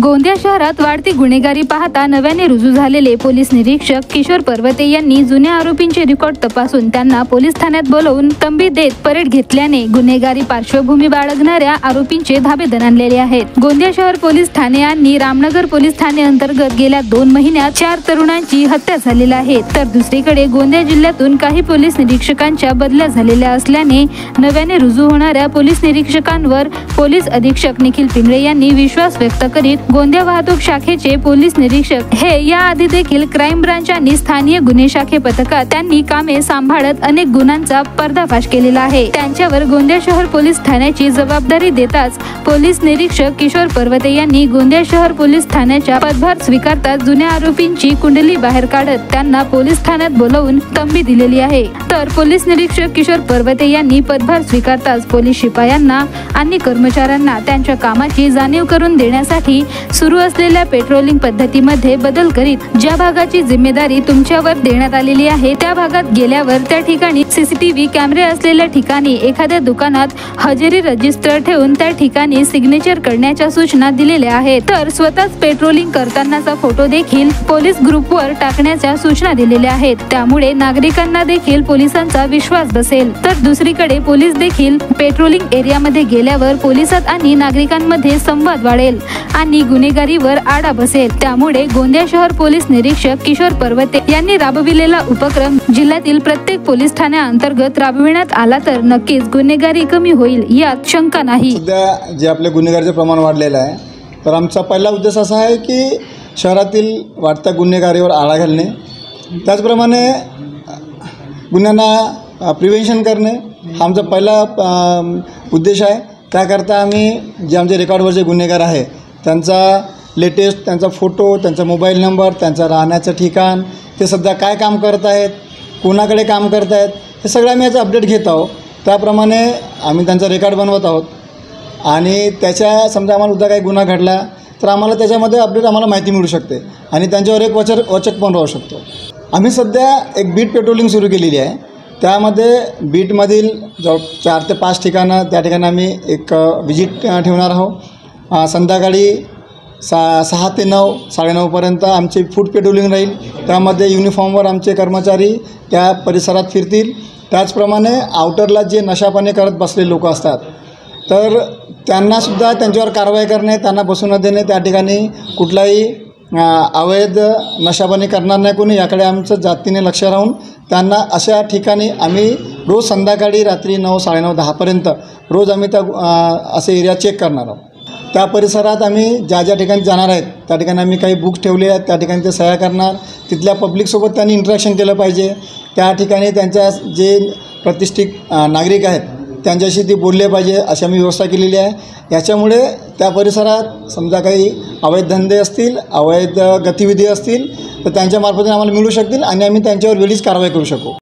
गोंदिया शहरात वाढती गुन्हेगारी पाहता नव्याने रुजू झालेले पोलीस निरीक्षक किशोर पर्वते यांनी जुन्या आरोपींचे रेकॉर्ड तपासून त्यांना पोलीस ठाण्यात बोलवून तंबी देत परेड घेतल्याने गुन्हेगारी पार्श्वभूमी बाळगणाऱ्या आरोपींचे धाबे दणाणलेले आहेत। गोंदिया शहर पोलीस ठाणे आणि रामनगर पोलीस ठाणे अंतर्गत गेल्या 2 महिन्यात 4 तरुणांची हत्या झालेली आहे, तर दुसरीकडे गोंदिया जिल्ह्यातून काही पोलीस निरीक्षकांच्या बदल्या झालेल्या असल्याने नव्याने रुजू होणाऱ्या पोलीस निरीक्षकांवर पोलीस अधीक्षक निखिल पिंगळे यांनी विश्वास व्यक्त करीत गोंदिया वाहतूक शाखेचे पोलीस निरीक्षक हे याआधी देखील क्राईम ब्रांच आणि स्थानीय गुन्हे शाखे पथकात त्यांनी कामे सांभाळत अनेक गुन्ह्यांचा पर्दाफाश केलेला आहे। त्यांच्यावर गोंदिया शहर पोलीस ठाण्याची जबाबदारी देताच पोलीस निरीक्षक किशोर पर्वते यांनी गोंदिया शहर पोलीस ठाण्याचा पदभार स्वीकारताच जुन्या आरोपींची कुंडली बाहेर काढत त्यांना पोलीस ठाण्यात बोलवून तंबी दिलेली आहे। तर पोलीस निरीक्षक किशोर पर्वते यांनी पदभार स्वीकारताच पोलीस शिपायांना आणि कर्मचाऱ्यांना त्यांच्या कामाची जाणीव करून देण्यासाठी सुरू असलेल्या पेट्रोलिंग पद्धतीमध्ये बदल करीत ज्या भागाची जिम्मेदारी तुमच्यावर देण्यात आलेली आहे त्या भागात गेल्यावर त्या ठिकाणी सीसीटीव्ही कॅमेरे असलेल्या ठिकाणी एखाद्या दुकानात हजेरी रजिस्टर ठेवून त्या ठिकाणी सिग्नेचर करण्याच्या सूचना दिलेल्या आहेत। तर स्वतःच पेट्रोलिंग करतानाचा फोटो देखील पोलीस ग्रुपवर टाकण्याच्या सूचना दिलेल्या आहेत, त्यामुळे नागरिकांना देखील पोलिसांचा विश्वास बसेल। तर दुसरीकडे पोलीस देखील पेट्रोलिंग एरियामध्ये गेल्यावर पोलिसात आणि नागरिकांमध्ये संवाद वाढेल आणि गुन्हेगारीवर आळा बसेल। त्यामुळे गोंदिया शहर पोलीस निरीक्षक किशोर पर्वते यांनी राबविलेला उपक्रम जिल्ह्यातील प्रत्येक पोलीस ठाण्याअंतर्गत राबविण्यात आला तर नक्कीच गुन्हेगारी कमी होईल यात शंका नाही। सध्या जे आपले गुन्हेगारीचे प्रमाण वाढलेलं आहे, तर आमचा पहिला उद्देश असा आहे की शहरातील वाढत्या गुन्हेगारीवर आळा घालणे, त्याचप्रमाणे गुन्ह्यांना प्रिव्हेन्शन करणे हा आमचा पहिला उद्देश आहे। त्याकरता आम्ही जे आमचे रेकॉर्डवरचे गुन्हेगार आहे त्यांचा लेटेस्ट त्यांचा फोटो, त्यांचा मोबाईल नंबर, त्यांचं राहण्याचं ठिकाण, ते सध्या काय काम करत आहेत, कोणाकडे काम करत आहेत, हे सगळं आम्ही याचं अपडेट घेत आहोत। त्याप्रमाणे आम्ही त्यांचा रेकॉर्ड बनवत आहोत आणि त्याच्या समजा आम्हाला उद्या काही गुन्हा घडला तर आम्हाला त्याच्यामध्ये अपडेट आम्हाला माहिती मिळू शकते आणि त्यांच्यावर एक वचक पण राहू शकतो। आम्ही सध्या एक बीट पेट्रोलिंग सुरू केलेली आहे, त्यामध्ये बीटमधील जवळ 4 ते 5 ठिकाणं त्या ठिकाणी आम्ही एक विजिट ठेवणार आहोत। संध्याकाळी 6 ते 9 9:30पर्यंत आमची फूड पेट्रोलिंग राहील, त्यामध्ये युनिफॉर्मवर आमचे कर्मचारी त्या परिसरात फिरतील। त्याचप्रमाणे आउटरला जे नशापाणी करत बसलेले लोक असतात तर त्यांनासुद्धा त्यांच्यावर कारवाई करणे, त्यांना बसू न देणे, त्या ठिकाणी कुठलाही अवैध नशापानी करणार नाही कोणी, याकडे आमचं जातीने लक्ष राहून त्यांना अशा ठिकाणी आम्ही रोज संध्याकाळी रात्री 9, 9:30, 10पर्यंत रोज आम्ही त्या असे एरिया चेक करणार आहोत। त्या परिसरात आम्ही ज्या ज्या ठिकाणी जाणार आहेत त्या ठिकाणी आम्ही काही बुक्स ठेवले आहेत, त्या ठिकाणी ते सह्या करणार, तिथल्या पब्लिकसोबत त्यांनी इंटरॅक्शन केलं पाहिजे, त्या ठिकाणी त्यांच्या जे प्रतिष्ठित नागरिक आहेत त्यांच्याशी ते बोलले पाहिजे अशी आम्ही व्यवस्था केलेली आहे। याच्यामुळे त्या परिसरात समजा काही अवैध धंदे असतील, अवैध गतिविधी असतील तर त्यांच्या मार्फत आम्हाला मिळू शकतील आणि आम्ही त्यांच्यावर वेळीच कारवाई करू शकू।